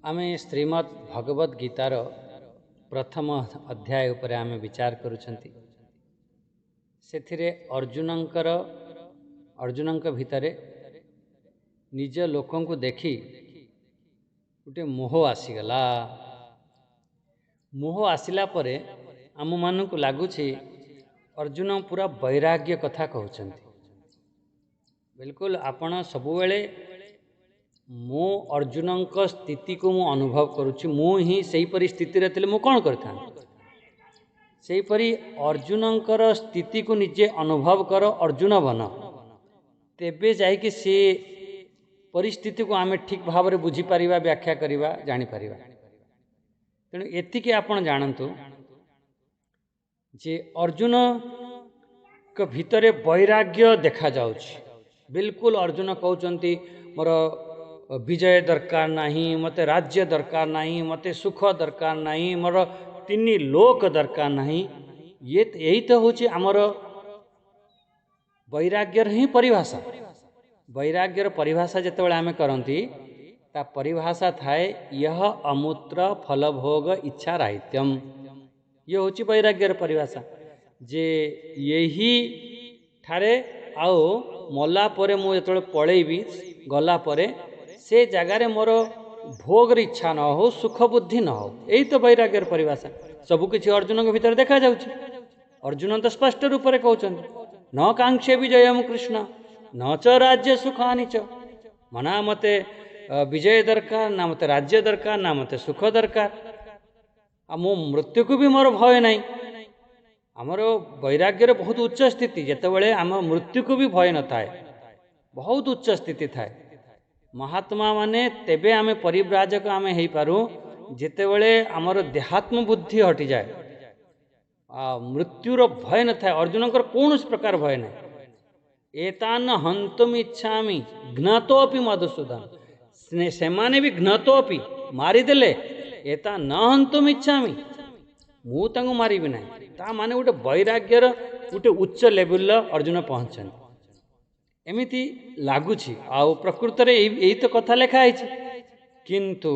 आमे श्रीमद् भगवद गीतार प्रथम अध्याय उपरे आमे विचार करुछंती। सेथिरे अर्जुनंक भितरे निज लोकं को देखी गोटे मोह आसीगला। मोह आसिला परे आम मान को लगुछि अर्जुन पूरा वैराग्य कथा कहउछंती। बिल्कुल आपण सबुबेले मो अर्जुनंक स्थिति को मु अनुभव करुछि। मु ही सही परिस्थिति रे थिले मु कोन करथा सही परी अर्जुनंकर स्थिति को निजे अनुभव कर अर्जुन बन तेबे जाई कि से परिस्थिति को आमे ठीक भाव रे बुझी परिबा व्याख्या करिबा जानि परिबा। तेणु एतिके आपण जानंतु जे अर्जुन के भितरे वैराग्य देखा जाउछि। बिल्कुल अर्जुन कहउचंती मोर विजय दरकार नहीं, मते राज्य दरकार नहीं, मते सुख दरकार नहीं, मोर तीन लोक दरकार नहीं। यही तो होची आमर वैराग्यर ही परिभाषा। वैराग्यर परिभाषा जेतेबेले आमे करंती ता परिभाषा थाए यह अमूत्र फलभोग इच्छा राहित्यम। ये होची वैराग्यर परिभाषा जे यही ठारे आओ मला परे मु जेतेबेले पळेबी गला परे से जगार मोर भोग इच्छा न हो, सुख बुद्धि न हो। यही तो वैराग्यर परिभाषा। सबुकिछि अर्जुन के भीतर देखा जाउछि। अर्जुन तो स्पष्ट रूप से कहउछन्ति न कांक्षे विजयम कृष्ण न च राज्य सुखानि च। मना मते विजय दरकार, ना मते राज्य दरकार, ना मते सुख दरकार। आ मो मृत्यु को भी मोर भय नहीं। आमर वैराग्यर बहुत उच्च स्थिति जेतेबेले आम मृत्यु को भी भय न थाए, बहुत उच्च स्थिति थाए। महात्मा माने तेबे आमे परिव्राजक आमे हेई पारू जेतेबेले आमर देहात्म बुद्धि हटि जाए, मृत्युर भय न थाए। अर्जुनकर कौन प्रकार भय न। एतान हंतुम इच्छामि ज्ञातोपि मधुसूदन। से माने भी ज्ञातोपि मारिदेले एता न हंतुम इच्छामि मु तांगु मारिबि नाही। ता माने गोटे वैराग्यर गोटे उच्च लेवल अर्जुन पहुंचन एमिति लागुछि। आउ प्रकृत रे एई तो कथा लेखा है। किंतु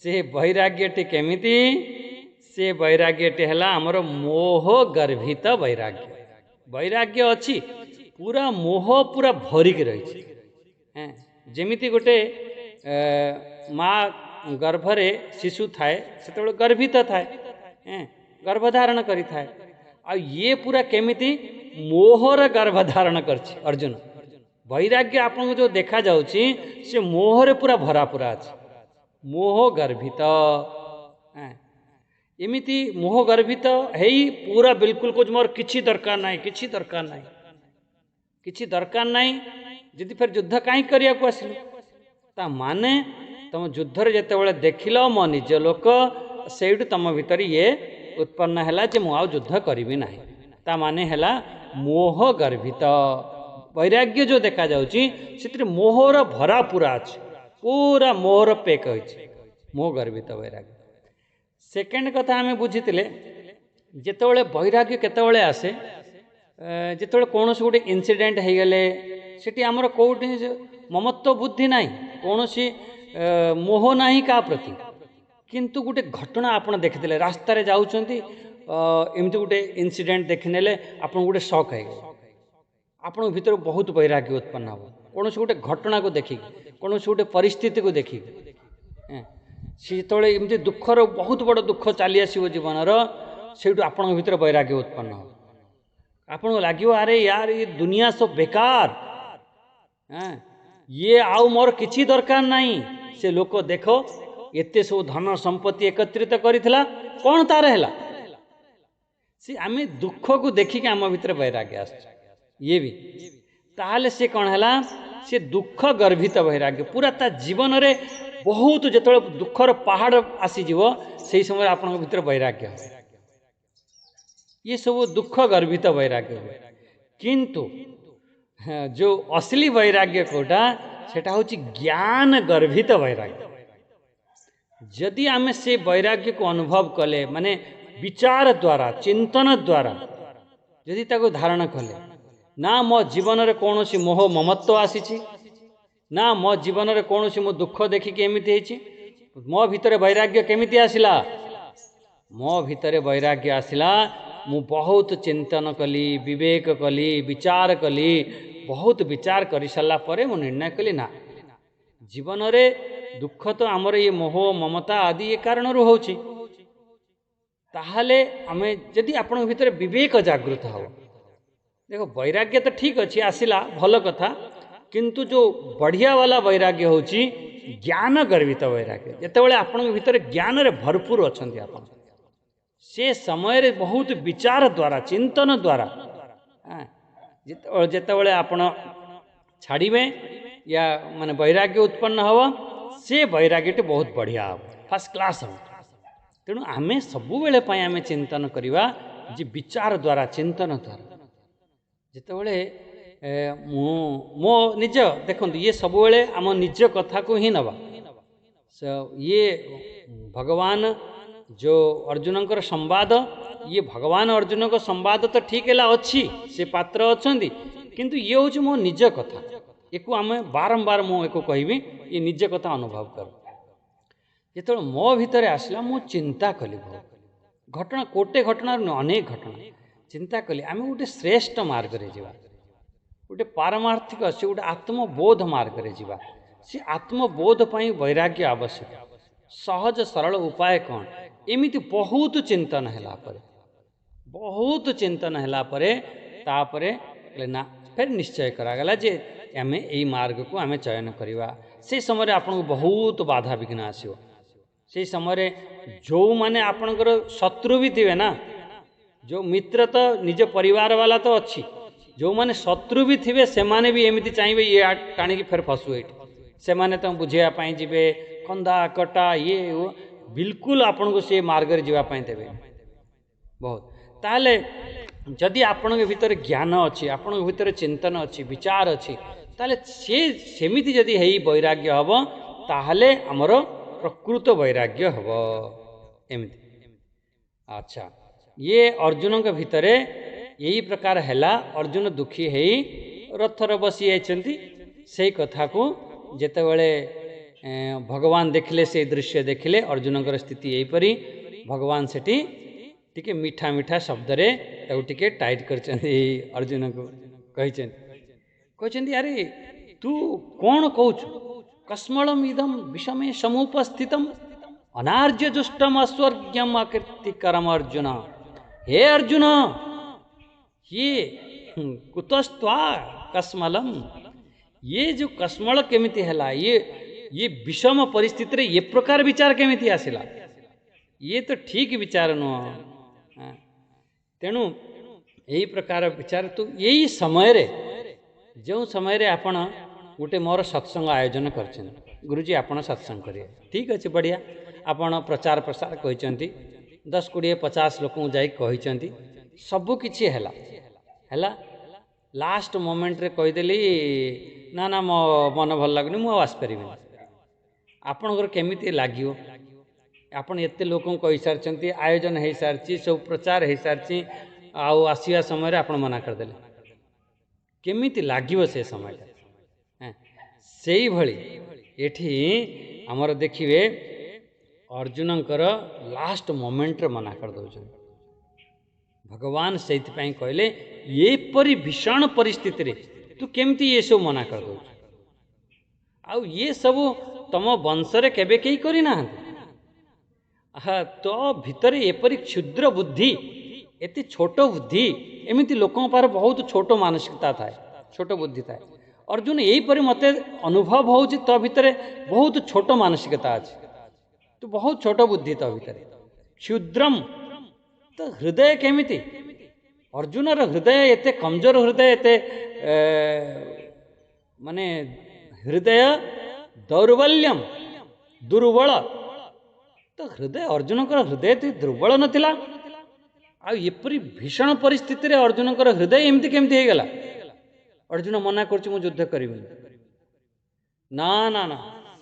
से वैराग्यटी केमिति? से वैराग्यटी हला हमर मोह गर्भित वैराग्य। वैराग्य अछि पूरा मोह पूरा भरिक रही। जेमिति गोटे माँ गर्भरे शिशु थाए सेतेबेले गर्भित थाए, गर्भधारण करि थाए। आ ये पूरा केमिति मोहर गर्भधारण करछि अर्जुन। वैराग्य आपन जो देखा जाउछि से मोहरे पूरा भरा पूरा अछि। मोह गर्भित एमिति मोह गर्भित हेई पूरा बिल्कुल कुछ मोर किछि दरकार नाही, किछि दरकार नाही, किछि दरकार नाही। जदि फिर युद्ध काई करिया को आसिलो ता माने तुम युद्ध रे जेतेबेले देखिलो मो निज लोक सेइडु तम भितर ये उत्पन्न हैला जे मु आ युद्ध करिबि नाही। ता माने हैला मोह गर्भित वैराग्य जो देखा जाउछि सेतिर मोहर भरा पूरा अछि, पूरा मोहर पेक होइछि। मोह गर्भित वैराग्य। सेकेंड कथा आमे बुझितिले जेतेबेले वैराग्य केतेबेले आसे जेतेबेले कोनोसी गोटे इन्सिडेंट हे गेले सेठी हमर कोउठी ममत्व बुद्धि नाही, कोनोसी मोह नाही का प्रति। किंतु गोटे घटना आपण देखिथिले रास्ता रे जाउछंती एमती गोटे इन्सिडेंट देखिनेले आपण गोटे शॉक है। आपण भीतर बहुत वैराग्य उत्पन्न हो। कौन गोटे घटना को देखी, कौन गोटे परिस्थिति को देखी सी तले एमती दुखर बहुत बड़ दुख चली आसो जीवन से आपण भीतर वैराग्य उत्पन्न हो। आपन लगे अरे यार ये दुनिया सब बेकार, ये आउ मोर किछि दरकार नहीं। से लोक देखो एते सब धन संपत्ति एकत्रित करिथिला कौन तार हैला। से आमे दुख को देखिक आम भीतर वैराग्य आस। ये भी ताहले से कौन हैला से दुख गर्भित वैराग्य पूरा ता जीवन रे बहुत जेतबेले दुखर पहाड़ आसी जीवो सेही समय आपन भीतर वैराग्य हो। ये सब दुख गर्भित वैराग्य हो। किंतु जो असली वैराग्य कोटा सेटा होची ज्ञान गर्भित वैराग्य। यदि आमे से वैराग्य को अनुभव कले माने विचार द्वारा चिंतन द्वारा यदि ताको धारण कले ना मो जीवन रे कोनोसी मोह ममत्व आसीछि, ना मो जीवन रे कोनोसी मो दुख देखिक एमिति हेछि, मो भितर वैराग्य केमिति आसिला मो भितर वैराग्य आसिला मु बहुत चिंतन कली विवेक कली विचार कली बहुत विचार कर सारा पर मु निर्णय कली ना जीवन रे दुख तो आमर ये मोह ममता आदि ये कारण होची ताहले आमे यदि आपण भितर विवेक जागृत हो देखो वैराग्य तो ठीक अच्छी आसिला भल कथा किंतु जो बढ़िया वाला वैराग्य होची ज्ञान गर्वित वैराग्य जितेबाला आपण भितर ज्ञान रे भरपूर अच्छा आप से समय रे बहुत विचार द्वारा चिंतन द्वारा जितेबाला आपण छाड़े या माने वैराग्य उत्पन्न हवा से वैराग्यटी बहुत बढ़िया हम फर्स्ट क्लास हम तेणु आम सबुबले आम चिंतन करवा जे विचार द्वारा चिंतन द्वारा जितेबाला मो निज देखो ये सबुबले आम निज कथा को ही नवा ये भगवान जो अर्जुन संवाद ये भगवान अर्जुन को संवाद तो ठीक है अच्छी से पात्र अच्छा किंतु ये हूँ मो निज कथा एक आम बारंबार मु एक कहबी ये निज कथा अनुभव कर जो मो भितर आसला मु चिंता कली बहुत घटना कोटे घटना अनेक घटना चिंता कली आम गोटे श्रेष्ठ मार्ग रे जीवा गोटे पारमार्थिक से गोटे आत्मबोध मार्ग रे जीवा से आत्मबोध पाई वैराग्य आवश्यक सहज सरल उपाय कौन एमिति बहुत चिंतन हैला परे बहुत चिंतन हैला परे तापरे ना फिर निश्चय करागला जे आम यही मार्ग को आम चयन करवा से समय आपन बहुत बाधा विघ्न आसो से समय जो माने आपणकर शत्रु भी थे ना जो मित्र तो निज परिवार वाला तो अच्छी जो माने शत्रु भी थे से माने भी एमती चाहिए ये टाणी फेर फसु ये से माने तो बुझापी जी कंदा कटा ये बिल्कुल आपन को से मार्ग रे जीवाई देवे बहुत ताले जदि आपण भीतर ज्ञान अच्छी आपण भीतर चिंतन अच्छी विचार अच्छी ताले से सेमिति जदि हेई वैराग्य हब ताहले हमर प्रकृत वैराग्य हब एमिति अच्छा ये अर्जुन के भितर यही प्रकार हैला अर्जुन दुखी हेई रथर बसी आइछंती से कथा को जेतेबेले भगवान देखले से दृश्य देखले अर्जुन स्थिति यही परी भगवान सेठी टिके मीठा मीठा शब्द रे टिके टाइट कर अर्जुन को कहते अरे तू कौन कहू कस्मलम इदम विषमे समुपस्थितम अनार्य जुष्टम अस्वर्ग्यम अकीर्तिकरम अर्जुन हे अर्जुन ये कुतस्त्वा कस्मलम ये जो कस्मल केमिति हैला ये विषम परिस्थिति रे ये प्रकार विचार केमिति आसिला ये तो ठीक विचार नुह तेणु यही प्रकार विचार तो यही समय रे जो समय रे आपण गोटे मोर सत्संग आयोजन कर गुरुजी आपण सत्संग करिए ठीक अच्छे बढ़िया आपण प्रचार प्रसार कहते 10 20 50 लोक जाई सबु किछि हैला लास्ट मोमेंट रे कहीदेली ना ना मो मन भल लगुनि मु आसपारि आपणकर केमिति लागियो आपण एते लोक कही सारी आयोजन हो सारी सब प्रचार हो सारी आसिया समय आपण मना करदेले केमिति लागियो से समय से भली एठी हमर देखिए अर्जुनकर लास्ट मोमेंट रे मना कर दउछन भगवान से कहले ये परी भीषण परिस्थिति रे तू केमती ये सब मना कर दउछ आउ ये सब तम वंश रे केबे केही करी ना तो भितर एपरी क्षुद्र बुद्धि एति छोट बुद्धि एमिति लोकों पर बहुत छोट मानसिकता थाए छोट बुद्धि थाए अर्जुन यही परी मते अनुभव होउछि तो भितर बहुत छोट मानसिकता अछि तो बहुत छोट बुद्धि तो भितर क्षुद्रम तो हृदय केमिति अर्जुन हृदय एते कमजोर हृदय एते माने हृदय दौर्बल्यम दुर्बल तो हृदय अर्जुन हृदय तो दुर्बल नथिला आपरी भीषण परिस्थिति रे अर्जुन हृदय एमती केमती हो गला अर्जुन मना कर युद्ध करी ना ना ना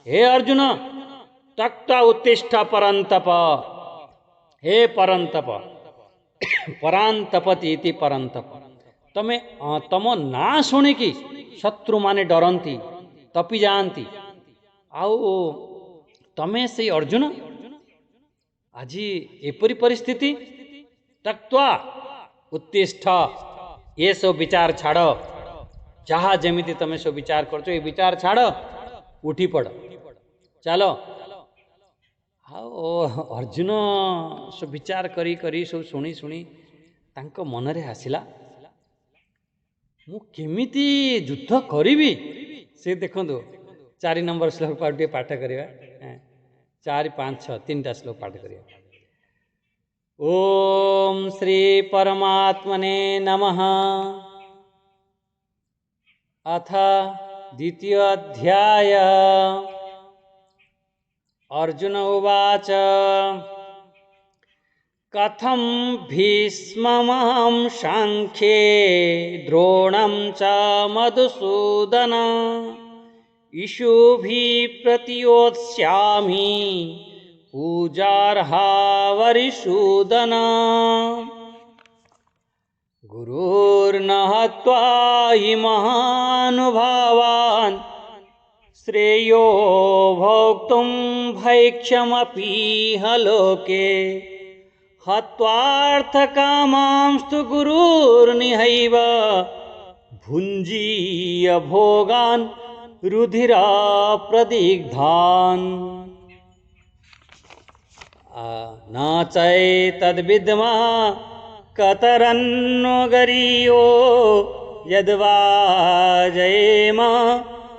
हे अर्जुन तक्ता उत्तिष्ठ परंतप हे परंतप परांतपति इति परंतप तमे तम ना शुणिकी शत्रु माने डरंती तपि जाती आउ तमें से अर्जुन आज एपरी परिस्थिति तक्त्वा उत्तिष्ठ ये सब विचार छाड़ जहाँ जमीती तमें सब विचार कर ये विचार छाड़ उठी पड़ चलो हाँ अर्जुन सब विचार करी करी सब शुणी शुणी तांको मनरे आसिला मु केमिति युद्ध करिवि से देखंतु 4 नंबर श्लोक पाठ पाठ करिवा 4 5 6 3टा श्लोक पाठ करिवा। ओम श्री परमात्मने नमः। अथ द्वितीय अध्याय। अर्जुन उवाच कथं भीष्ममहं सांख्ये द्रोणं च मधुसूदन इषुभिः प्रतियोत्स्यामि पूजार्हा वरिसूदन। गुरुर्न हत्वा हि महानुभावान् श्रेयो भोक्तुं भैक्ष्यमपीह लोके हत्वार्थकामांस्तु गुरुर्निहैव भुञ्जीय भोगान् रुधिरा प्रदिग्धान्। न चैतद्विद्मा कतरन्नो गरीयो यद्वा जयेम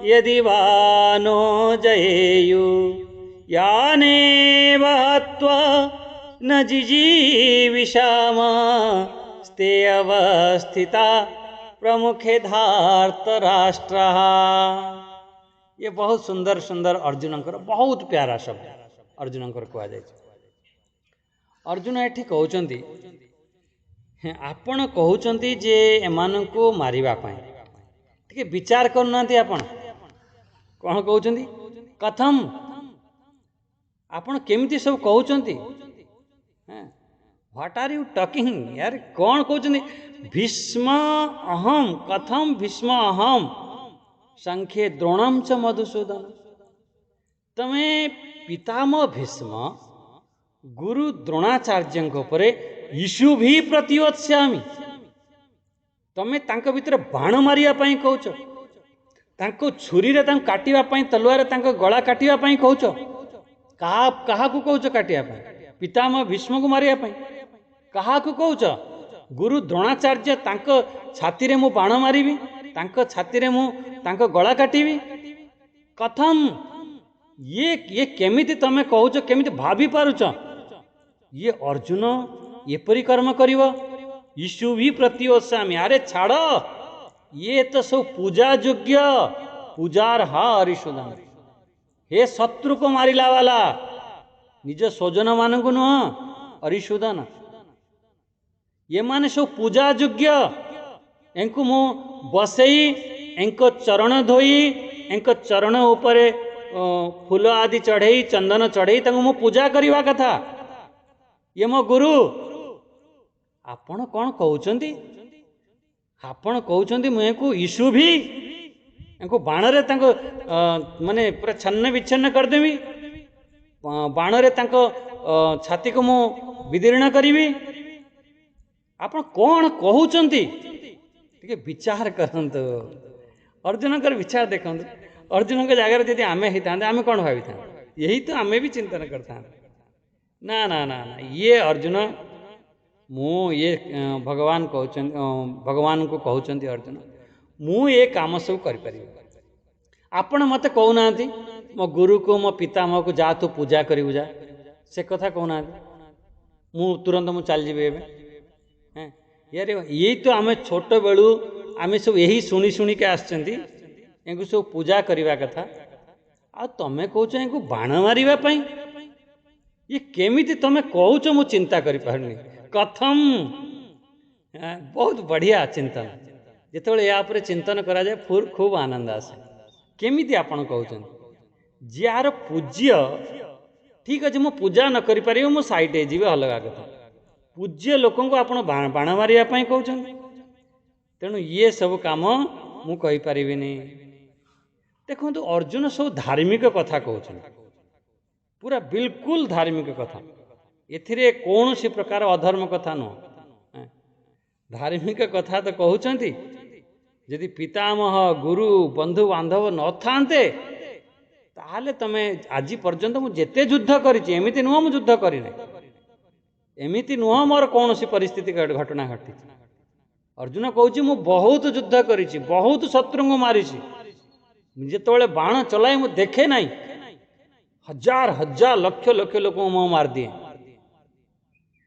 यदि वा नो जयेयु यानेव हत्वा न जिजीविषाम स्ते अवस्थिता प्रमुखे धार्तराष्ट्रः। ये बहुत सुंदर सुंदर अर्जुनकर बहुत प्यारा शब्द अर्जुनकर कह जाए। अर्जुन एठी कहउचंती आपण कहउचंती जे एमानंको मारिबा पई ठीक विचार करनांती आपण कौन कहउचंती कथम आपण केमिति सब कहउचंती व्हाट आर यू टॉकिंग यार कौन कहउचंती भीष्म अहम कथम भीष्म अहम संख्ये द्रोणम च मधुसूदन। तमें पितामह भीष्म गुरु द्रोणाचार्य परे ईशु भी प्रतियोत्स्यामि तमें तांको भितर बाण मारिया पई कहउच तांको छुरी रे तांको काटिया पई तलवार तांको गला काटिया पई कहउच कहा को कहउच काटिया पई पितामह भीष्म को मारिया पई कहा को कहउच गुरु द्रोणाचार्य तांको छाती रे मु बाण मारिबी तांको छाती रे मु तांको गला काटिबी कथम ये केमिति तमें कहउच केमिति भाभी पारुच ये अर्जुन एपरी कर्म करिवो ईशु भी प्रतियोत्स्यामि। अरे छाड़ ये तो सब पूजा योग्य पूजार हा हरिसूदन हे शत्रु को मारिला वाला निज स्वजन मान को नुह हरिसूदन ये माने सब पूजा योग्य एंकु मु बसई एंको चरण धोई एंको चरण उपरे फूल आदि चढ़ई चंदन चढ़ई तांको मु पूजा करिवा कथा ये मो गुरु आपण कौन कहउचंती आपण कहउचंती मुझे को ईशु भी एंको बाण रे तांको माने पूरा छन्न विच्छन्न कर देबी बाण रे तांको छाती को मु विदीर्ण करिवि आपण कौन कहउचंती ठीक विचार करंतु अर्जुन कर विचार देखंतु अर्जुन के जगह यदि आमे हिता आमे कौन भावी था यही तो आमे भी चिंतन करता ना ना ना ना ये अर्जुन मु ये भगवान कहउचंती भगवान को कहउचंती अर्जुन मु ये काम सब करि परिबे आपण मते कहउना मो गुरु को मो पितामह को जा तू पूजा करिउ जा से कथा कहउना मु तुरंत मु चल जीबे एबे हैं यार यही तो आमे छोट बेलू आमे सब यही शुणी शुणी के आछंती एंकु सब पूजा करिवा कथा आ तमे कहउछ एंकु बाण मारिबा पई ये केमिति तमे कहउछ मु चिंता करि पारनी कथम बहुत बढ़िया चिंतन जिते या चिंतन करा जाए फिर खूब आनंद आसे केमिति आपण कहउछन जार पूज्य ठीक अच्छे मु पूजा न करि पारि मु साइड हे जीवे अलग कथा पूज्य लोक को आपण बाण मारिया पई कहउछन तेणु ये सब काम मु कहि पारिबिनी। देखो अर्जुन सब धार्मिक कथा कहउछन पूरा बिल्कुल धार्मिक कथा एथिरे कौन सी प्रकार अधर्म कथा नुह धार्मिक कथा तो कहते यदि पितामह गुरु बंधु बांधव न थांते ताहले तमे आज पर्यंत मु जेते युद्ध करिछि एमिति नुह मु युद्ध करिना एमिति नुह मोर कौन सी परिस्थिति घटना घटी अर्जुन कहूँ मु बहुत युद्ध करिछि बहुत शत्रु को मारिछि जिते बाण चलाए मु देखे ना हजार हजार लक्ष लक्ष लोक मु मार दिए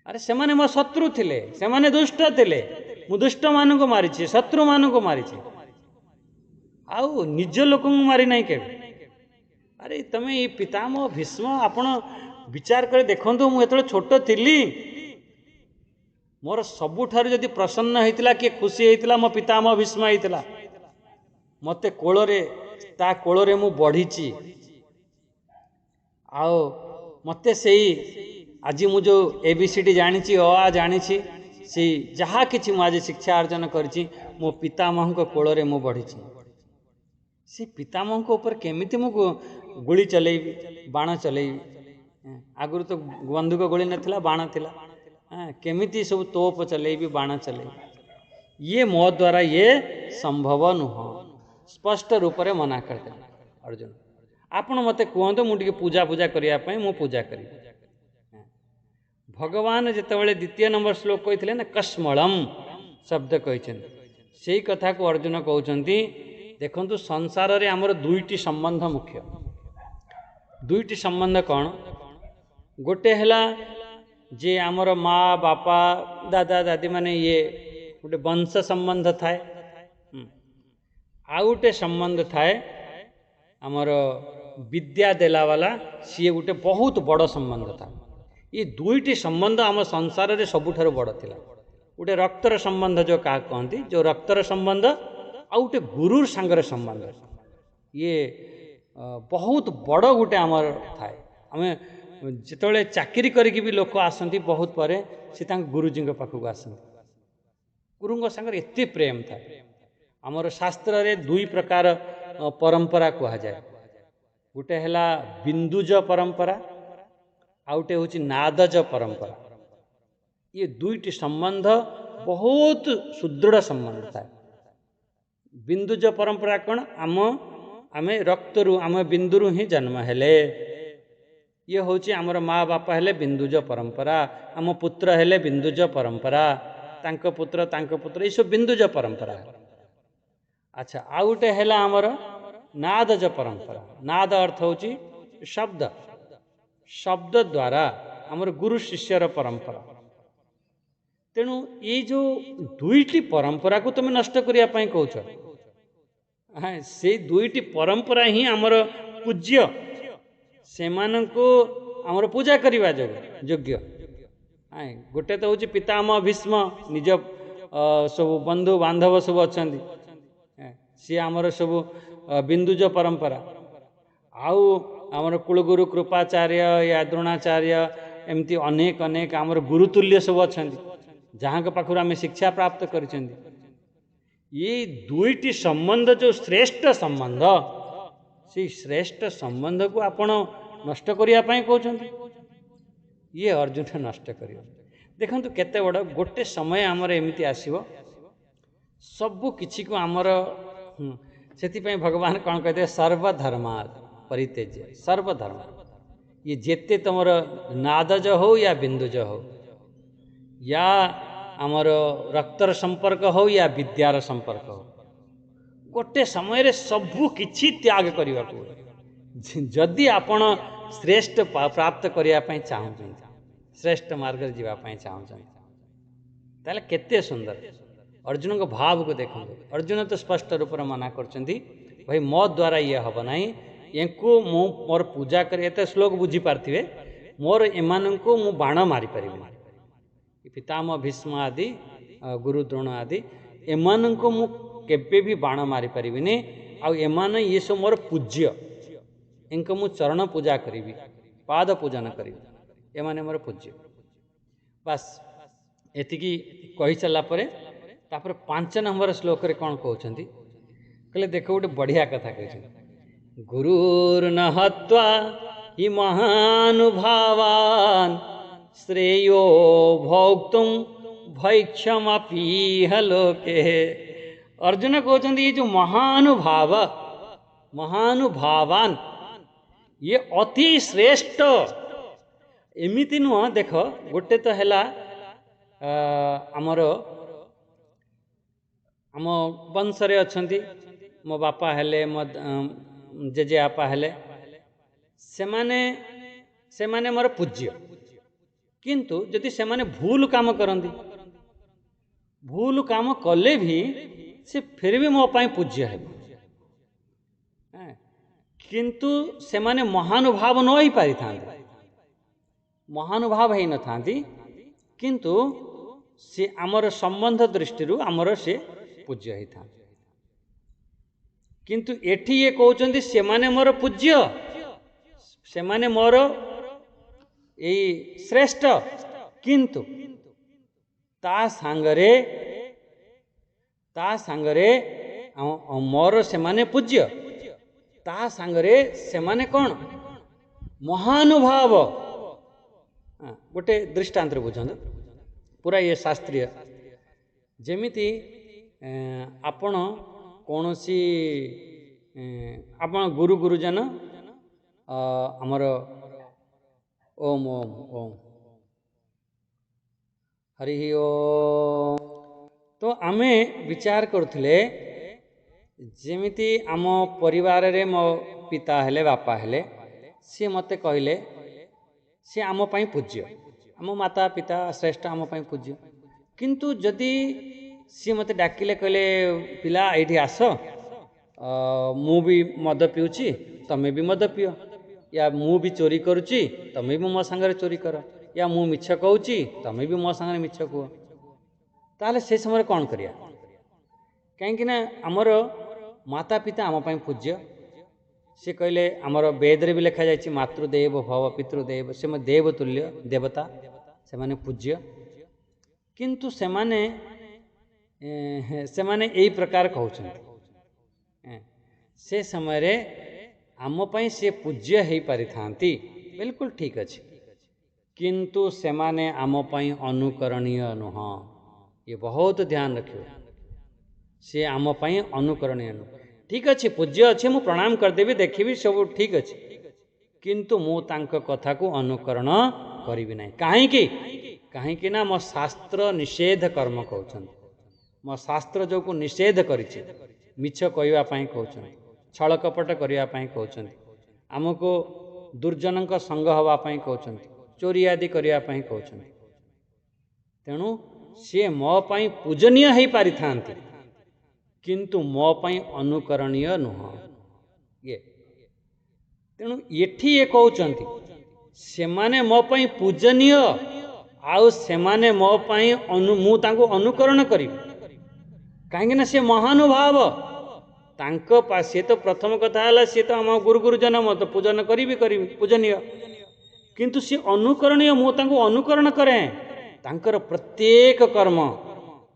अरे से माने मो शत्रु थिले से माने दुष्ट थिले मु दुष्ट मान को मारिछि शत्रु मान को मारिछि आउ निज लोक मारी ना के अरे तमे ये पितामह भीष्म आपण विचार कर देखंतु मु एतले छोट थिली मोर सबुठारु जदि प्रसन्न होइतिला कि खुशी होइतिला मो पितामह भीष्म होइतिला मते कोଳରେ ता कोଳରେ मु बढ़ीची आओ मते सेई आज मु जो एबीसीडी जानिची अ आ जानिची से जहाँ किछि मु आज शिक्षा अर्जन करिछि मो पितामह को कोଳରେ मु बढ़ीची से पितामह को ऊपर केमिति मु गुली चलेबी बाण चलेबी आगुरु तो बंदूक गोली नथिला बाण थिला केमिति सब तोप चलेबी बाण चलेबी ये मो द्वारा ये संभव नुह स्पष्ट रूप से मना करते अर्जुन आपण मते कहतु मुझे पूजा पूजा करने मु पूजा करी भगवान जितेबाला द्वितीय नंबर श्लोक कहते ना कस्मलम शब्द कहते से कथा को अर्जुन कहते देखु संसार रे आमर दुईटी संबंध मुख्य दुईटी संबंध कौन गोटे है जे आमर माँ बापा दादा दादी माने ये गोटे वंश संबंध थाए आउ गोटे संबंध थाए आमर विद्या देला वाला सी गोटे बहुत बड़ संबंध था ये दुईटी संबंध आम संसार रे सबुठारु बड़ थिला गोटे रक्तर संबंध जो क्या कहती जो रक्तर संबंध आ गोटे गुरुर सांगर संबंध ये बहुत बड़ गोटे आमर थाए आम जिते चाकरी करके भी लोक आसती बहुत पर से गुरुजी पाखक आसती गुरुंग सांगर एते प्रेम था आमर शास्त्र रे दुई प्रकार परंपरा कहा जाए गोटे है बिंदुज परंपरा आउटे हूँ नादज परंपरा ये दुईटी संबंध बहुत सुदृढ़ संबंध था बिंदुज परंपरा कौन आम रक्तरु आम बिंदुरु ही जन्म हेले ये हूँ आमर माँ बापा हेले बिंदुज परंपरा आम पुत्र हेले बिंदुज परंपरा तांको पुत्र ये सब बिंदुज परंपरा अच्छा आउ गोटे है आमर नादज परंपरा नाद अर्थ हूँ शब्द शब्द द्वारा आमर गुरु शिष्यर परंपरा तेणु ये जो दुईटी परंपरा को तुम नष्ट करने कह से दुईटी परंपरा ही आमर पूज्य से आमर पूजा करने योग्य गोटे तो हूँ पितामह भीष्म निज सब बंधु बांधव सब अच्छा सी आमर सब बिंदुज परंपरा आउ आमर कुलगुरु कृपाचार्य या द्रोणाचार्य एमती अनेक अनेक आमर गुरुतुल्य सब अच्छा जहाँ के पाखुर आम शिक्षा प्राप्त कर ये दुईटी संबंध जो श्रेष्ठ संबंध से श्रेष्ठ संबंध को आपण नष्ट करने कहते ये अर्जुन नष्ट कर देखु केते बड़ गोटे समय आमर एमती आसो सबु किछि को आमर से भगवान कौन कहते सर्वधर्मा परित्यज्य सर्वधर्म ये जेते तुमर नादज हो या बिंदुज हो या आमर रक्तर संपर्क हो या विद्यार संपर्क हो गोटे समय रे सबु किछि त्याग करने को जदि आपण श्रेष्ठ प्राप्त करने चाहते श्रेष्ठ मार्ग जावाई चाहते ताले केते सुंदर अर्जुन को भाव को देखो अर्जुन तो स्पष्ट रूप से मना कर भाई मो द्वारा ये हम ना इनको मु मोर पूजा कर एत श्लोक बुझी पार्थिवे मोर एमान को मु बाण मारी पारि पितामह भीष्म आदि गुरु द्रोण आदि एमान को मु केबे भी बाण मारी पारिबिनी आ एमान ये सब मोर पूज्य इनको मु चरण पूजा करी पाद पूजन करी एमाने मोर पूज्य बस एतिकी कही चला परे तापर 5 नंबर श्लोक रे कौन कहते कहले देख गोटे बढ़िया कथा कहते गुरुर्न हत्वा हि महानुभावान् श्रेयो भोक्तुं भैक्षमपीह लोके। अर्जुन कहते ये जो महानुभाव महानुभावान ये अति श्रेष्ठ एमिति नुह। देख गोटे तो है आमर आम वंशरे अच्छी मो बापा हेले मो जेजेबापा हेले सेमाने मोर पूज्य, किंतु जदि सेमाने भूल काम करती भूल काम कले भी से फिर भी मो पाई पूज्य है, किंतु सेमाने महानुभाव न हो पारि था, महानुभाव है न था, किंतु से आमर संबंध दृष्टि आमर से पूज्य ही था। किंतु एठी ये कहउचंदी सेमाने मोर पूज्य, सेमाने मोर ए श्रेष्ठ, किंतु ता सांगरे मोर सेमाने पूज्य, ता सांगरे सेमाने कौन महानुभाव। गोटे दृष्टांत बुझान पूरा ये शास्त्रीय जेमिति आपण कौनसी आपण गुरु गुरुजन आमर ओम ओम ओम हरि ओम। तो आमे विचार करथिले जेमिति आम परिवार रे मो पिता हेले बापा हेले सी मते कहले सी आम पाई पूज्य, आम माता पिता श्रेष्ठ आम पाई पूज्य, किंतु जदि सी मते डाकिले कहले पिला एठी आस मु भी मद पिउची तमे भी मद पियो, या मु भी चोरी करुची तमे भी मो संगे चोरी कर, या मु मिछ कहूची तमे भी मो संगे मिछ कह, ताले से समय कौन करिया? कहीं ना आमर माता पिता आम पाई पूज्य, से कहले आमर वेद रे भी लिखा जाइछि मातृदेव भव पितृदेव, से देव तुल्य देवता से माने पूज्य, किंतु से माने यही प्रकार कहउछन से समय रे आम पाई से पूज्य है पारि थांती, बिल्कुल ठीक अच्छे, किंतु से माने आम पाई अनुकरणीय नुह। ये बहुत ध्यान रखियो, से आम पाई अनुकरणीय नुह। ठीक अच्छे पूज्य अच्छे मु प्रणाम करदेवी देखी सब ठीक अच्छे, किंतु मु तांक कथा को अनुकरण करिबि नाही। काहेकि ना मो शास्त्र निषेध कर्म कहउछन, मो शास्त्र जो को निषेध करिछि, मिछ कहवा पाई कहउछन, छल कपट करबा पाई कहउछन, आमको दुर्जनक संग हवा पाई कहउछन, चोरी आदि करबा पाई कहउछन, तेणु से मो पाई पूजनीय है पारि थांती, किंतु मो पाई अनुकरणीय नुह। ये तेणु एठी ये कहउछंती सेमाने मो पाई पूजनीय आउ सेमाने मो पाई मु तांको अनुकरण करिबि, काहेकि ना से महानुभाव तांको पासे तो प्रथम कथा है सी तो आम गुरु गुरुजन मत पूजन करी पूजनीय, किंतु सी अनुकरणीय मु तांको अनुकरण करे, तांकर प्रत्येक कर्म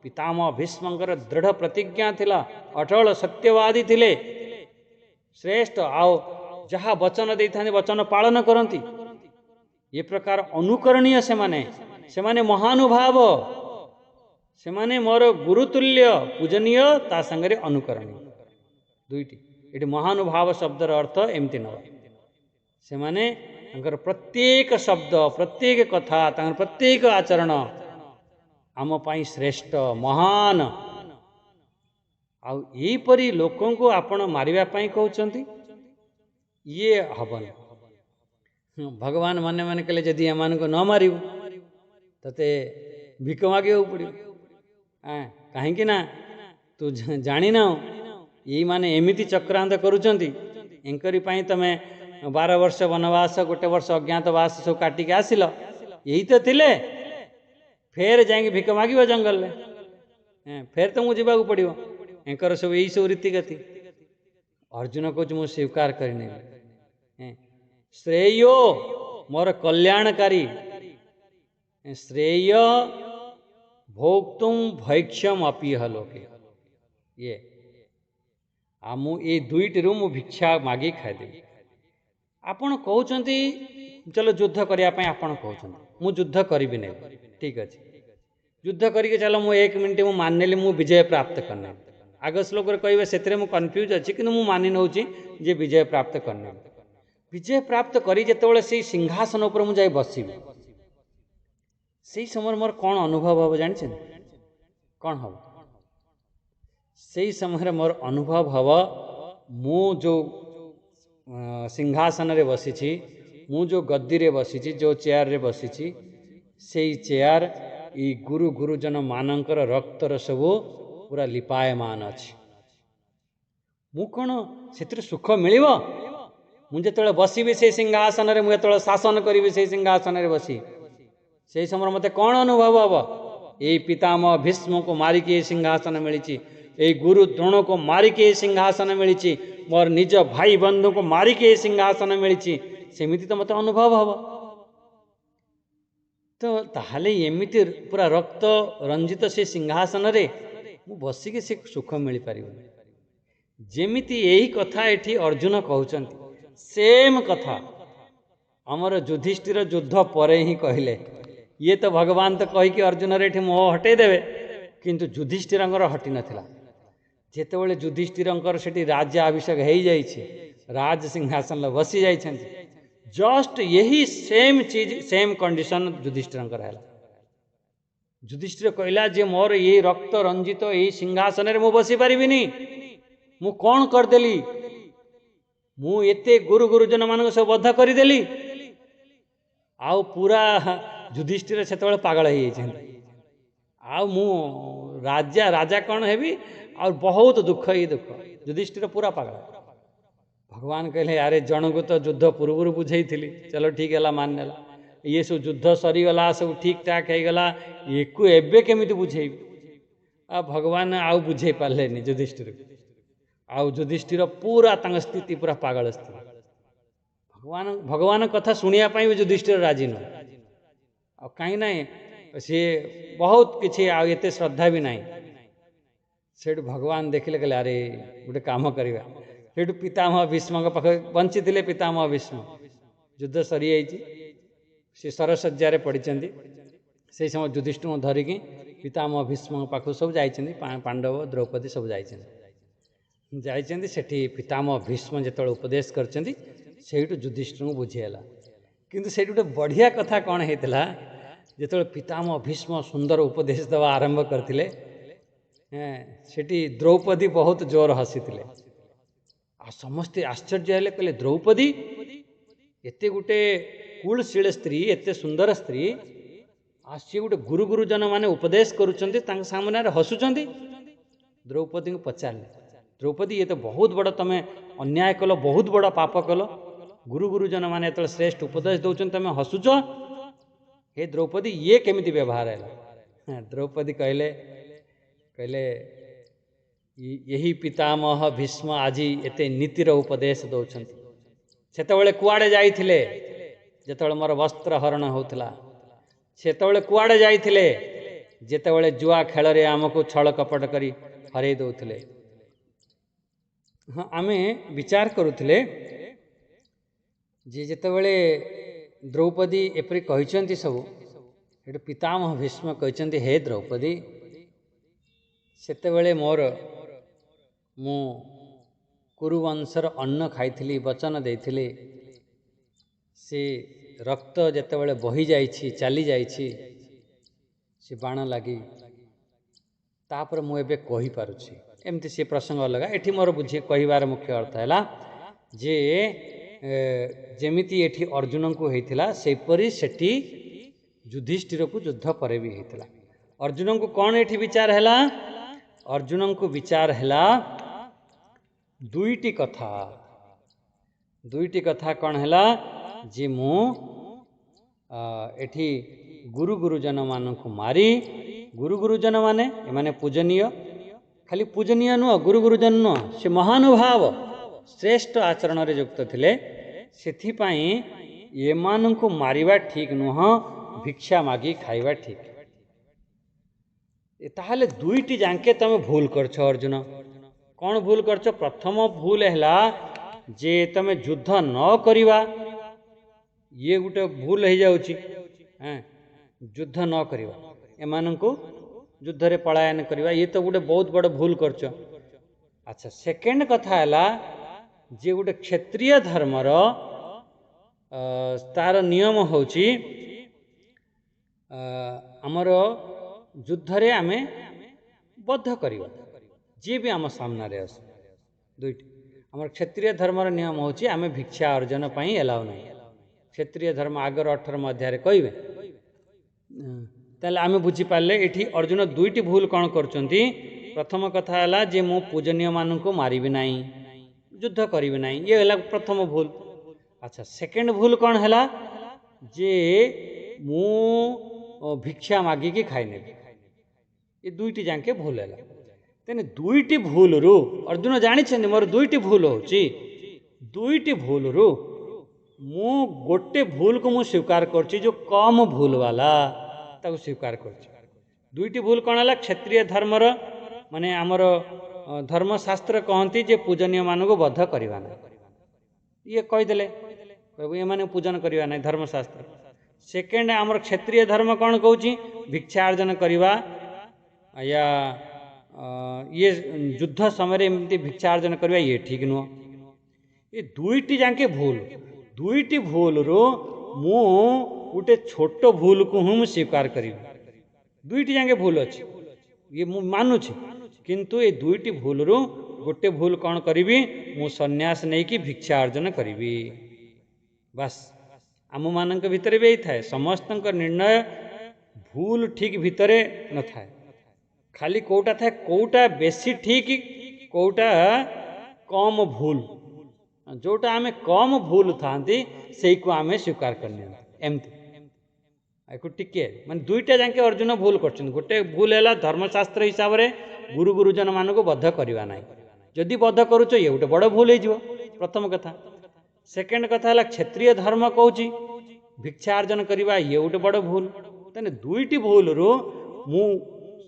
पितामह भीष्मकर दृढ़ प्रतिज्ञा थिला, अटल सत्यवादी थिले, श्रेष्ठ आओ जहाँ वचन दे था वचन पालन करती, ये प्रकार अनुकरणीय से माने महानुभाव, से माने मोर गुरुतुल्य पूजनीय ता संगे अनुकरणीय दुईटी। ये महानुभाव शब्दर अर्थ एमती न से माने प्रत्येक शब्द प्रत्येक कथा प्रत्येक आचरण आम पाई श्रेष्ठ महान। आईपरी लोकों को आपण मारिबा पाई कहउचंती ये हबन। भगवान माने माने कहले जदि एमान को न मारिबू तते भिक मागिबू पड़िबो, कहीं ना तू जानी ना ये माने एमिति चक्रांत करुचंती, एंकरी पाई तमे 12 वर्ष वनवास गोटे वर्ष अज्ञातवास सब काटिक आसिल, यही तो थिले, फेर जाएंगे भिक मागिबो जंगल में, फेर तो मुझे जावाक पड़िबो, एंकर सब यही सब रीति गति। अर्जुन को मु स्वीकार करने श्रेयो मोर कल्याणकारी, श्रेय भोक्तुम भैक्षम अपीह लोके, ये आमु ये दुईटी रु मु भिक्षा मागी खादेवी। ଆପଣ କହୁଛନ୍ତି ଚलो ଯୁଦ୍ଧ କରିବା ପାଇଁ ଆପଣ କହୁଛନ୍ତି, ମୁଁ ଯୁଦ୍ଧ କରିବି ନାହିଁ, ଠିକ୍ ଅଛି, ଯୁଦ୍ଧ କରିକି ଚାଲ ମୁଁ 1 ମିନିଟ୍ ମୁଁ ମାନିନେଲି ମୁଁ ବିଜୟ ପ୍ରାପ୍ତ କରିନେବି। ଆଗ ଶ୍ଲୋକରେ କହିବେ ସେଥିରେ ମୁଁ କନଫ୍ୟୁଜ୍ ଅଛି, କିନ୍ତୁ ମୁଁ ମାନି ନେଉଛି ଯେ ବିଜୟ ପ୍ରାପ୍ତ କରିନେବି। ବିଜୟ ପ୍ରାପ୍ତ କରି ଯେତେବେଳେ ସେଇ ସିଂହାସନ ଉପରେ ମୁଁ ଯାଇ ବସିବି, ସେଇ ସମୟରେ ମୋର କ'ଣ ଅନୁଭବ ହେବ ଜାଣିଛନ୍ତି? କ'ଣ ହେବ? ସେଇ ସମୟରେ ମୋର ଅନୁଭବ ହେବ, ମୁଁ ଯେଉଁ ସିଂହାସନରେ ବସିଛି, ମୁଁ ଯେଉଁ ଗଦିରେ ବସିଛି, ଯେଉଁ ଚେୟାରରେ ବସିଛି, ସେଇ ଚେୟାର ଏଇ ଗୁରୁ ଗୁରୁଜନ ମାନଙ୍କର ରକ୍ତର ସବୁ ପୁରା ଲିପାୟମାନ ଅଛି। ମୁଁ କ'ଣ ସେଥିରେ ସୁଖ ମିଳିବ? ମୁଁ ଯେତେବେଳେ ବସିବି ସେଇ ସିଂହାସନରେ, ମୁଁ ଯେତେବେଳେ ଶାସନ କରିବି ସେଇ ସିଂହାସନରେ ବସି, ସେଇ ସମୟରେ ମୋତେ କ'ଣ ଅନୁଭବ ହେବ? ଏଇ ପିତାମହ ଭୀଷ୍ମକୁ ମାରିକି ଏ ସିଂହାସନ ମିଳିଛି, ଏଇ ଗୁରୁ ଦ୍ରୋଣକୁ ମାରିକି ଏ ସିଂହାସନ ମିଳିଛି, ମୋର ନିଜ ଭାଇ ବନ୍ଧୁଙ୍କୁ ମାରିକି ଏ ସିଂହାସନ ମିଳିଛି, ସେମିତି ତ ମୋତେ ଅନୁଭବ ହେବ। ତ ତାହେଲେ ଏମିତି ପୁରା ରକ୍ତ ରଞ୍ଜିତ ସେ ସିଂହାସନରେ ମୁଁ ବସିକି ସେ ସୁଖ ମିଳିପାରିବନି। ଯେମିତି ଏହି କଥା ଏଠି ଅର୍ଜୁନ କହୁଛନ୍ତି, ସେମ୍ କଥା ଆମର ଯୁଧିଷ୍ଠିର ଯୁଦ୍ଧ ପରେ ହିଁ କହିଲେ। ଇଏ ତ ଭଗବାନ ତ କହିକି ଅର୍ଜୁନର ଏଠି ମୋହ ହଟେଇ ଦେବେ, କିନ୍ତୁ ଯୁଧିଷ୍ଠିରଙ୍କର ହଟି ନଥିଲା। ଯେତେବେଳେ ଯୁଧିଷ୍ଠିରଙ୍କର ସେଠି ରାଜ୍ୟାଭିଷେକ ହେଇଯାଇଛି, ରାଜ ସିଂହାସନରେ ବସି ଯାଇଛନ୍ତି, ଜଷ୍ଟ ଏହି ସେମ୍ ଚିଜ୍ ସେମ୍ କଣ୍ଡିସନ ଯୁଧିଷ୍ଠିରଙ୍କର ହେଲା। ଯୁଧିଷ୍ଠିର କହିଲା ଯେ ମୋର ଏଇ ରକ୍ତ ରଞ୍ଜିତ ଏଇ ସିଂହାସନରେ ମୁଁ ବସିପାରିବିନି, ମୁଁ କ'ଣ କରିଦେଲି? ମୁଁ ଏତେ ଗୁରୁ ଗୁରୁଜନ ମାନଙ୍କୁ ସବୁ ବଦ୍ଧ କରିଦେଲି। ଆଉ ପୁରା ଯୁଧିଷ୍ଠିର ସେତେବେଳେ ପାଗଳ ହେଇଯାଇଛନ୍ତି, ଆଉ ମୁଁ ରାଜା କ'ଣ ହେବି? ଆଉ ବହୁତ ଦୁଃଖ, ଏଇ ଦୁଃଖ। ଯୁଧିଷ୍ଠିର ପୁରା ପାଗଳ। ଭଗବାନ କହିଲେ ଆରେ ଜଣକୁ ତ ଯୁଦ୍ଧ ପୂର୍ବରୁ ବୁଝେଇଥିଲି, ଚଲ ଠିକ୍ ହେଲା, ମାନିନେଲା। ଇଏ ସବୁ ଯୁଦ୍ଧ ସରିଗଲା, ସବୁ ଠିକ୍ ଠାକ୍ ହେଇଗଲା, ୟାକୁ ଏବେ କେମିତି ବୁଝେଇବି? ଆଉ ଭଗବାନ ଆଉ ବୁଝେଇ ପାରିଲେନି ଯୁଧିଷ୍ଠିରକୁ। ଆଉ ଯୁଧିଷ୍ଠିର ପୁରା ତାଙ୍କ ସ୍ଥିତି ପୁରା ପାଗଳ ସ୍ଥିତି। ଭଗବାନ କଥା ଶୁଣିବା ପାଇଁ ବି ଯୁଧିଷ୍ଠିର ରାଜି ନୁହେଁ। ଆଉ କାହିଁ ନାହିଁ, ସିଏ ବହୁତ କିଛି ଆଉ ଏତେ ଶ୍ରଦ୍ଧା ବି ନାହିଁ। ସେଠୁ ଭଗବାନ ଦେଖିଲେ, କହିଲେ ଆରେ ଗୋଟେ କାମ କରିବା। ସେଠୁ ପିତାମହ ଭୀଷ୍ମଙ୍କ ପାଖରେ ବଞ୍ଚିଥିଲେ। ପିତାମହ ଭୀଷ୍ମ ଯୁଦ୍ଧ ସରିଯାଇଛି, ସେ ସରଶଯ୍ୟାରେ ପଡ଼ିଛନ୍ତି। ସେହି ସମୟ ଯୁଧିଷ୍ଠିରଙ୍କୁ ଧରିକି ପିତାମହ ଭୀଷ୍ମଙ୍କ ପାଖକୁ ସବୁ ଯାଇଛନ୍ତି, ପାଣ୍ଡବ ଦ୍ରୌପଦୀ ସବୁ ଯାଇଛନ୍ତି। ସେଠି ପିତାମହ ଭୀଷ୍ମ ଯେତେବେଳେ ଉପଦେଶ କରିଛନ୍ତି, ସେଇଠୁ ଯୁଧିଷ୍ଠିରଙ୍କୁ ବୁଝିହେଲା। କିନ୍ତୁ ସେଇଠି ଗୋଟେ ବଢ଼ିଆ କଥା କ'ଣ ହେଇଥିଲା, ଯେତେବେଳେ ପିତାମହ ଭୀଷ୍ମ ସୁନ୍ଦର ଉପଦେଶ ଦେବା ଆରମ୍ଭ କରିଥିଲେ, ସେଠି ଦ୍ରୌପଦୀ ବହୁତ ଜୋର ହସିଥିଲେ। ଆଉ ସମସ୍ତେ ଆଶ୍ଚର୍ଯ୍ୟ ହେଲେ, କହିଲେ ଦ୍ରୌପଦୀ ଏତେ ଗୋଟେ କୁଳଶୀଳ ସ୍ତ୍ରୀ, ଏତେ ସୁନ୍ଦର ସ୍ତ୍ରୀ, ଆଉ ସିଏ ଗୋଟେ ଗୁରୁ ଗୁରୁଜନ ମାନେ ଉପଦେଶ କରୁଛନ୍ତି, ତାଙ୍କ ସାମ୍ନାରେ ହସୁଛନ୍ତି। ଦ୍ରୌପଦୀଙ୍କୁ ପଚାରିଲେ, ଦ୍ରୌପଦୀ ଇଏ ତ ବହୁତ ବଡ଼ ତମେ ଅନ୍ୟାୟ କଲ, ବହୁତ ବଡ଼ ପାପ କଲ। ଗୁରୁ ଗୁରୁଜନ ମାନେ ଯେତେବେଳେ ଶ୍ରେଷ୍ଠ ଉପଦେଶ ଦେଉଛନ୍ତି ତମେ ହସୁଛ, ହେ ଦ୍ରୌପଦୀ ଇଏ କେମିତି ବ୍ୟବହାର ହେଲା? ଦ୍ରୌପଦୀ କହିଲେ ଏହି ପିତାମହ ଭୀଷ୍ମ ଆଜି ଏତେ ନୀତିର ଉପଦେଶ ଦେଉଛନ୍ତି। ସେତେବେଳେ କୁଆଡ଼େ ଯାଇଥିଲେ? ଯେତେବେଳେ ମୋର ବସ୍ତ୍ର ହରଣ ହେଉଥିଲା। ସେତେବେଳେ କୁଆଡ଼େ ଯାଇଥିଲେ? ଯେତେବେଳେ ଜୁଆ ଖେଳରେ ଆମକୁ ଛଳ କପଟ କରି ହରେଇ ଦେଉଥିଲେ। ହଁ, ଆମେ ବିଚାର କରୁଥିଲେ ଯେ ଯେତେବେଳେ ଦ୍ରୌପଦୀ ଏପରି କହିଛନ୍ତି ସବୁ, ସେଠୁ ପିତାମହ ଭୀଷ୍ମ କହିଛନ୍ତି, ହେ ଦ୍ରୌପଦୀ, ସେତେବେଳେ ମୁଁ କୁରୁବଂଶର ଅନ୍ନ ଖାଇଥିଲି, ବଚନ ଦେଇଥିଲି। ସେ ରକ୍ତ ଯେତେବେଳେ ବହିଯାଇଛି, ଚାଲିଯାଇଛି, ସେ ବାଣ ଲାଗି, ତାପରେ ମୁଁ ଏବେ କହିପାରୁଛି। ଏମିତି ସେ ପ୍ରସଙ୍ଗ ଅଲଗା। ଏଠି ମୋର କହିବାର ମୁଖ୍ୟ ଅର୍ଥ ହେଲା ଯେ ଯେମିତି ଏଠି ଅର୍ଜୁନଙ୍କୁ ହେଇଥିଲା, ସେପରି ସେଠି ଯୁଧିଷ୍ଠିରକୁ ଯୁଦ୍ଧ ପରେ ବି ହେଇଥିଲା। ଅର୍ଜୁନଙ୍କୁ କ'ଣ ଏଠି ବିଚାର ହେଲା? ଅର୍ଜୁନଙ୍କୁ ବିଚାର ହେଲା ଦୁଇଟି କଥା। କ'ଣ ହେଲା ଯେ ମୁଁ ଏଠି ଗୁରୁ ଗୁରୁଜନ ମାନଙ୍କୁ ମାରି, ଗୁରୁ ଗୁରୁଜନ ମାନେ ଏମାନେ ପୂଜନୀୟ, ଖାଲି ପୂଜନୀୟ ନୁହଁ, ଗୁରୁ ଗୁରୁଜନ ନୁହଁ, ସେ ମହାନୁଭାବ ଶ୍ରେଷ୍ଠ ଆଚରଣରେ ଯୁକ୍ତ ଥିଲେ। ସେଥିପାଇଁ ଏମାନଙ୍କୁ ମାରିବା ଠିକ୍ ନୁହଁ, ଭିକ୍ଷା ମାଗି ଖାଇବା ଠିକ୍। ତାହେଲେ ଦୁଇଟି ଯାଙ୍କେ ତମେ ଭୁଲ କରିଛ ଅର୍ଜୁନ। କ'ଣ ଭୁଲ କରିଛ? ପ୍ରଥମ ଭୁଲ ହେଲା जे तमे युद्ध न करिवा ये गोटे भूल हो जाउची। युद्ध न करिवा एमानंको युद्ध रे पलायन करिवा ये तो गोटे बहुत बड़ भूल करछ। अच्छा सेकेंड कथा है जे गोटे क्षत्रिय धर्मर तार नियम होची आमर युद्ध रे आमे बद्ध करिवा जी भी आम सामना रे आस दुईटी आमर क्षत्रिय धर्मर नियम होची आमे भिक्षा अर्जन पई एलाउ नहीं। क्षत्रिय धर्म आगर 18 अध्याय कहिबे ताले आमे बुझी पाले एठी अर्जुन दुईटी भूल कौन करचंती। प्रथम कथा है जे मो पूजनीय मान को मारिबी नहीं युद्ध करिबी नहीं ये है प्रथम भूल। अच्छा सेकेंड भूल कौन है जे मु भिक्षा मागिकी खाई नेबी ये दुईटी जाके भूल है। तेने दुईटी भूल रु अर्जुन जानी मोर दुईटी भूल होची दुईटी भूल रु मु गोटे भूल को मु स्वीकार करची जो कम भूल वाला ताको स्वीकार करची। दुईटी भूल कौन है क्षत्रिय धर्मर माने आमर धर्मशास्त्र कहती जे पूजनीय मान को बद्ध करवा ना ये कहीदेले प्रभु ये माने पूजन करवा ना धर्मशास्त्र। सेकेंड आमर क्षत्रिय धर्म कौन कहूँ भिक्षार्जन करवा या ये युद्ध समय एमती भिक्षार्जन करवा ये ठीक नुह। ये दुईटी जाके भूल दुईटी भूल रो मु गोटे छोट भूल को हूँ स्वीकार करी दुईटी जाके भूल अच्छी ये मु मानुछि किंतु ये दुईटी भूल रु गोटे भूल कौन करी मु सन्यास नहीं कि भिक्षा अर्जन करी बस आम मान भितर भी यही थाए समस्त निर्णय भूल ठीक भितरे न थाए खाली कोटा थाए कोटा बेसी ठीक कोटा कम भूल जोटा आमे कम भूल थांती से को आमे स्वीकार करने एमती टिके माने दुईटा जाके अर्जुन भूल कर गोटे भूल है धर्मशास्त्र हिसाब से गुरु गुरुजन मान को बद्ध करवा ना जदि बद्ध करुच ये गोटे बड़ भूल हो प्रथम कथा। सेकेंड कथा है क्षत्रिय धर्म कहूँ भिक्षार्जन करवा ये गोटे बड़ भूल तेने दुईटी भूल रु मु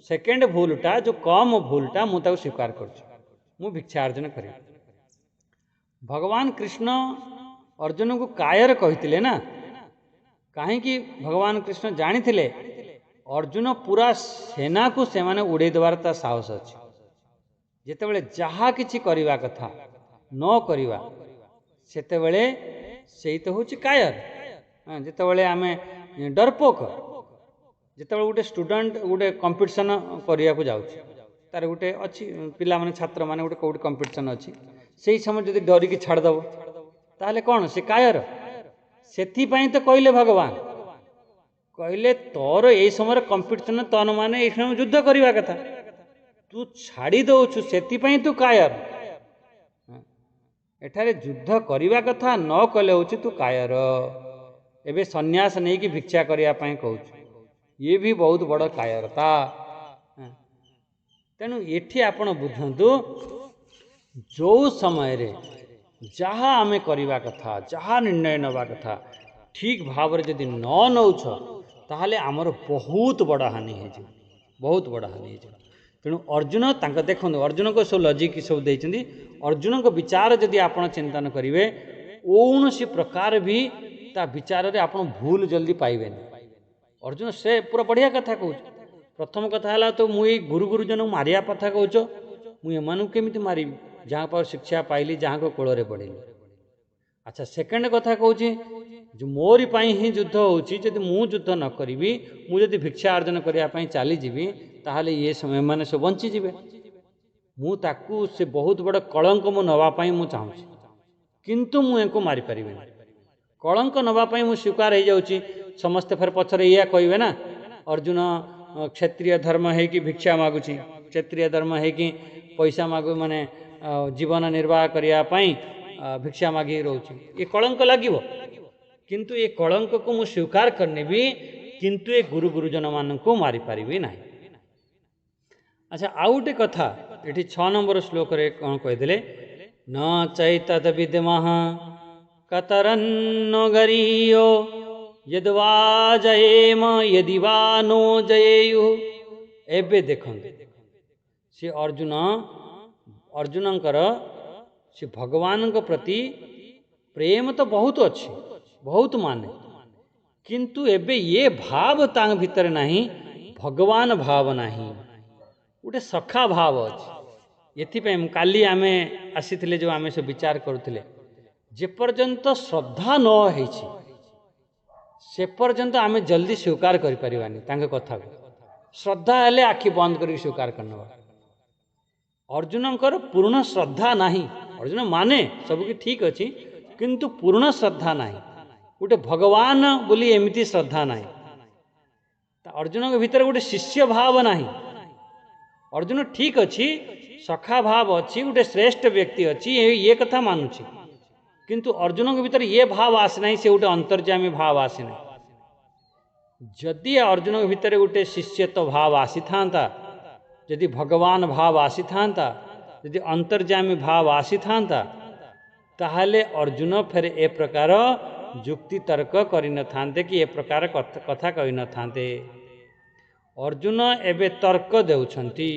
सेकेंड भूलटा जो कम भूलटा मुझे स्वीकार कर भिक्षार्जन कर। भगवान कृष्ण अर्जुन को कायर कहते ना कहीं भगवान कृष्ण जानी थे अर्जुन पूरा सेना को से माने उड़े देवार ता साहस अच्छी जितेबले जहा किछि करिवा कथा न करिवा सेतेबले सेई तो होछि कायर। जितेबले आमे डरपोक जितेबले गोटे स्टूडेंट गोटे कंपटीशन करिया को जाउछि तार गोटे अच्छी पिला माने छात्र माने गोटे कोड कंपटीशन अच्छी से समय जदि डरिकी छाड़देव ताहले कौन से कायर सेथिपाई तो कहले भगवान कहले तोर ये समय कंपटीशन तन माने ये समय युद्ध करवा कथा तू छाड़ी दौचु सेथिपाई तू कायर एठारे युद्ध करवा कथा न कले होची तू कायर एबे सन्यास नहीं कि भिक्षा करया पई कहूछु ये भी बहुत बड़ कायरता। तेणु एठी आपण बुझंतु जो समय रे जहाँ आमे करवा कथा जहाँ निर्णय नवा कथा ठीक भाव रे जदि न नौछ ताहले आमर बहुत बड़ा हानि है बहुत बड़ा हानि है। तेणु अर्जुन तांका देखो अर्जुन को सब लजिक सब देइछन्ती अर्जुन को विचार जदि आपण चिंतन करिवे कौनसी प्रकार भी ता विचार रे आपण भूल जल्दी पाइबेनी। अर्जुन से पूरा बढ़िया कथा कहूँ प्रथम कथा है तो मुई गुरु गुरुजन मारिया कथा कहूच मुझे एमानू केमिति मारिबी जहाँ पर शिक्षा पाइली जहाँ को कोଳରେ बढ़ेली। अच्छा सेकेंड कथा कहूँ जो मोरी पाई ही युद्ध होची जदि मु युद्ध न करी मुझे भिक्षा अर्जन करने चली जीवी ताहले ये समय मैंने सब बंची जीवे मु ताकू से बहुत बड़ कलंक मु नवापाई मु चाहूँगी किंतु मु एको मारी परिबे कलंक नवापाई मु स्वीकार हो जाउची। समस्ते फिर पछरे या कहिबे ना अर्जुन क्षत्रिय धर्म है कि भिक्षा मागुची क्षत्रिय धर्म है कि पैसा मागु माने जीवन निर्वाह करिया पई भिक्षा मागी रोची ये कलंक लागिवो किंतु ये कलंक को मु स्वीकार करने भी किंतु ये गुरु गुरुजन मान को मारी पारिबी नाही। अच्छा आउटे कथा ये 6 नंबर श्लोक रे कौन कहीदेले न चैतद विद्मः कतरन्न गरीयो यद्वा जयेम यदि वा नो जयेयु। एबे देखंतु से अर्जुनंकर से भगवान को प्रति प्रेम तो बहुत अच्छे, बहुत माने, किंतु एबे ये भाव तांग भितर नहीं, भगवान भाव नहीं, गोटे सखा भाव अच्छे। ये काली आमे आसी जो आमे सब विचार करुले, जे पर्यंत श्रद्धा न होइछि से पर्यंत आमे जल्दी स्वीकार करि परिबानी तांगे कथा को। श्रद्धा हेले आखि बंद करी स्वीकार करनवा। अर्जुनकर पूर्ण श्रद्धा नाही, अर्जुन माने सबकी ठीक अच्छी, किंतु पूर्ण श्रद्धा नाही, गोटे भगवान बोली एमती श्रद्धा नाही। अर्जुन के भीतर गोटे शिष्य भाव नाही। अर्जुन ठीक अच्छी, सखा भाव अच्छी, गोटे श्रेष्ठ व्यक्ति अच्छी, ये कथा मानुची, किंतु अर्जुन के भीतर ये भाव आसे नहीं, से गोटे अंतर्जामी भाव आसे नहीं। जदि अर्जुन के भीतर गोटे शिष्यत्व भाव आसी थांता, यदि भगवान भाव आसी थांता, यदि अंतर्जामी भाव आसी थांता, ताहले अर्जुन फिर ए प्रकार जुक्ति तर्क करि न थांते कि ए प्रकार कथा कहि न थांते। अर्जुन एबे तर्क देउछंती,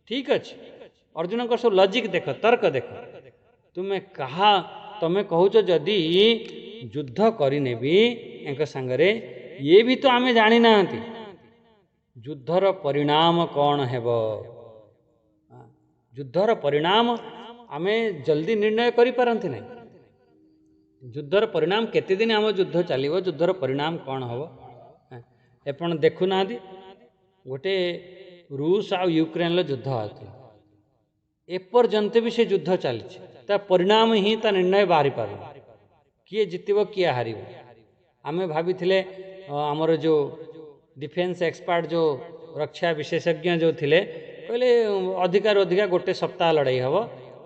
ठीक अछि। अर्जुन को सब लॉजिक देख, तर्क देख। तुम्हें कहा तमें कहूच जदि युद्ध करिनेबी एंक संगरे, ये भी तो आमे जानी नांती युद्धर परिणाम कौन हेबो। युद्धर परिणाम आमे जल्दी निर्णय करि पारंती नहीं। युद्धर परिणाम केते दिन आम युद्ध चलिबो, युद्धर परिणाम कौन हेबो एपण देखु नांती। गोटे रूस आ यूक्रेन लो युद्ध होता, एपर्यंत भी से युद्ध चली, ता परिणाम ही ता निर्णय बाहरी पार, किए जितिबो किए हारिबो। आमे भाभी आमर जो डिफेन्स एक्सपर्ट जो रक्षा विशेषज्ञ जो थिले, कहले अधिकार अधिका गोटे सप्ताह लड़ाई हम,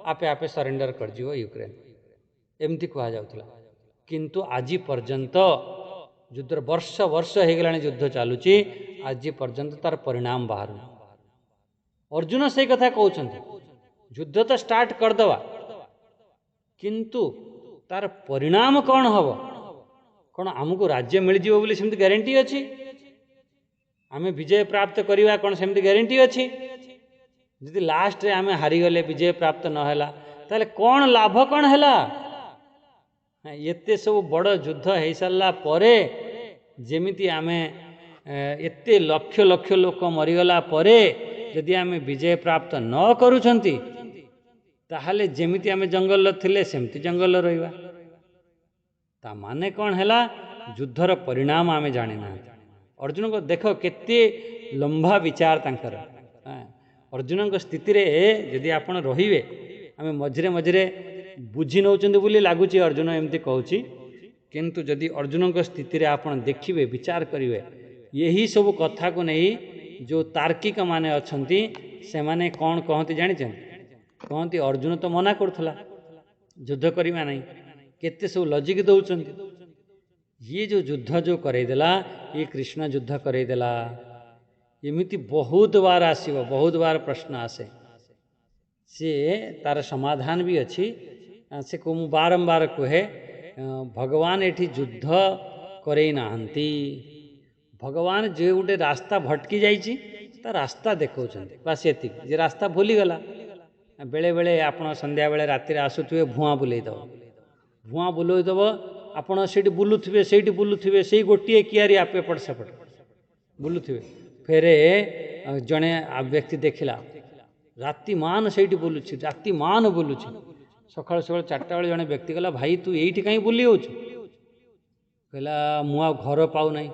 आपे आपे सरेंडर कर जीवो यूक्रेन, एमती कहा जाउथला। किंतु आज पर्यंत युद्ध वर्ष वर्ष हो गलानी, युद्ध चलुची, आज पर्यंत तार परिणाम बाहर। अर्जुन से कथा कहउछंती, युद्ध तो स्टार्ट करदवा, किंतु तार परिणाम कौन हम, कौन आमको राज्य मिल जीवो बोली सेमती ग्यारंटी अच्छी, आमे विजय प्राप्त करवा कौन सेमती ग्यारंटी अच्छी। यदि लास्ट रे आमे हारीगले, विजय प्राप्त न हैला, ताले कौन लाभ कौन हैला। एते सब बड़ युद्ध हो सारा परे, जेमिति आमे एते लक्ष लक्ष लोक मरीगला परे यदि आमे विजय प्राप्त न करूछंती, ताहले जेमिति आमे जंगल थिले सेमती जंगल रहिबा। ता माने कौन हैला, युद्धर परिणाम आमे जानि ना। अर्जुन को देख केते लंबा विचार तांकर। अर्जुन को स्थिति रे यदि आपण रहिबे, आमे मझरे मझरे बुझी नौचंदी बोली लागुची अर्जुन एमती कहूची, किंतु यदि अर्जुन को स्थिति रे आपण देखिबे, विचार करिवे, यही सब कथा को नहीं जो तार्किक माने अछंती से माने कौन कहती जानिछन, कहती अर्जुन तो मना करथला युद्ध करिवा नहीं, केते सब लॉजिक दउचंती। ये जो युद्ध जो करैदेला, ये कृष्ण युद्ध करैदेला, एमिति बहुत बार आसीबो, बहुत बार प्रश्न आसे, से तार समाधान भी अच्छी। से को मु बारंबार कहे, भगवान एठी युद्ध करे नाहंती, भगवान जो गोटे रास्ता भटकी जाइछि ता रास्ता देखौछंती, बस एति। जे रास्ता भूली गला, बेले बेले आपण संध्या बेले राति आसुथिबे, भुआ बुलेई दब, भुआ बुलेई दब, आपण सेठी बुलुथिबे, सेठी बुलुथिबे, सेई गोटिए कियारी आपे पट सेपट बुलुथिबे। फेरे जणे व्यक्ति देखिला राति मान सेठी बुलुछि, राति मान बुलुछि। सकाळ सकाळ 4टा बेले जणे व्यक्ति कहला, भाई तू एइठी काई बुली होछु? कहला मु आ घर पाउ नाही।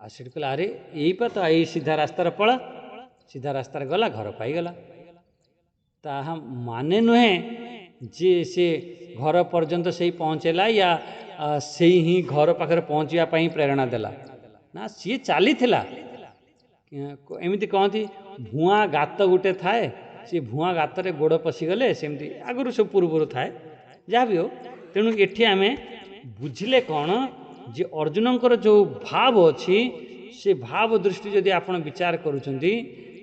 आ सेठी कहला, अरे एई पा तो एई सीधा रास्ता पळा, सीधा रास्ता गला, घर पाई गला। ताहा माने नुहे जे से घर पर्यंत से पहुँचेला या से ही घर पाखे पहुँचा प्रेरणा देला ना, सी चली एमती कहती भुआ गात गोटे थाए, सी भुआ गात रे गोड़ पशिगले, सेमती आगुरी सब पूर्व थाए, जहाँ भी हो। तेणु एठी आमे बुझिले कौन जे अर्जुनकर जो भाव अच्छी, से भाव दृष्टि जदि आपण विचार करुछंती,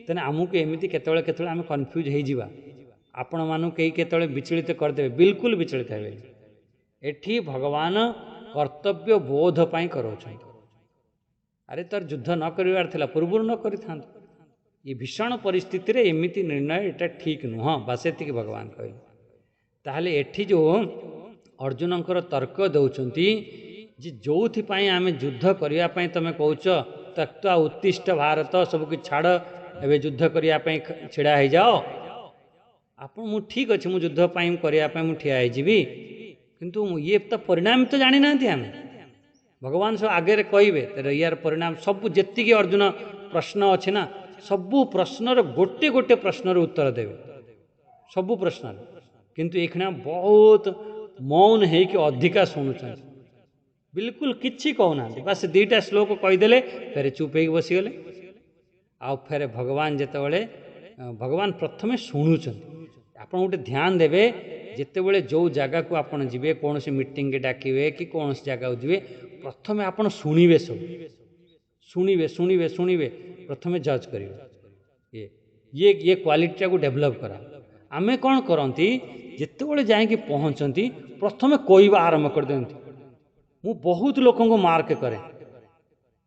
तेने आमको एमती केतବେଳେ केतବେଳେ आमे कन्फ्यूज हो जावा। आपण मानु कई केतବେଳେ विचलित करदेवे, बिल्कुल विचलित हेबे। एठी भगवान कर्तव्य बोध पाई करौछंती। अरे तर युद्ध न करिवार थिला, पूर्व न करि थांत। ये भीषण परिस्थिति रे एमिति निर्णय एटा ठीक नुह, बस एतिक भगवान कहले। ताहले एठी जो अर्जुनंकर तर्क दौरान जे जोथिपाई आमे युद्ध करने तुम कौच त्यक्ता उत्तिष्ठ भारत सबको छाड़ एवं युद्ध करने छिड़ा हो जाओ आप मु ठीक अच्छे मुझ युद्ध करने ठिया किंतु ये तो परिणाम तो जानी ना आम भगवान सब आगे कहे यार परिणाम सब जी अर्जुन प्रश्न अच्छे ना सबू प्रश्नर गोटे गोटे प्रश्नर उत्तर देवे सबू प्रश्न किंतु एखना बहुत मौन है कि अधिका शुणुं बिल्कुल किसी कहना बस दीटा श्लोक कहीदेले फेर चुप हो बसीगले आउ फेर भगवान जितेबाला भगवान प्रथम शुणुं आप गोटे ध्यान देवे जितेबाला जो जगह को आप जी कौन सी मीटिंग के डाकिवे कि कौन सी जगह जी प्रथम आप शुणवे सब शुणवे शुणवे शुणवे प्रथम जज करेंगे ये क्वालिटी को डेभलप करा आमे कौन करती जितेबाला जाकि पहुँचती प्रथम कहवा आरंभ कर दिखती मु बहुत लोक मार्क करे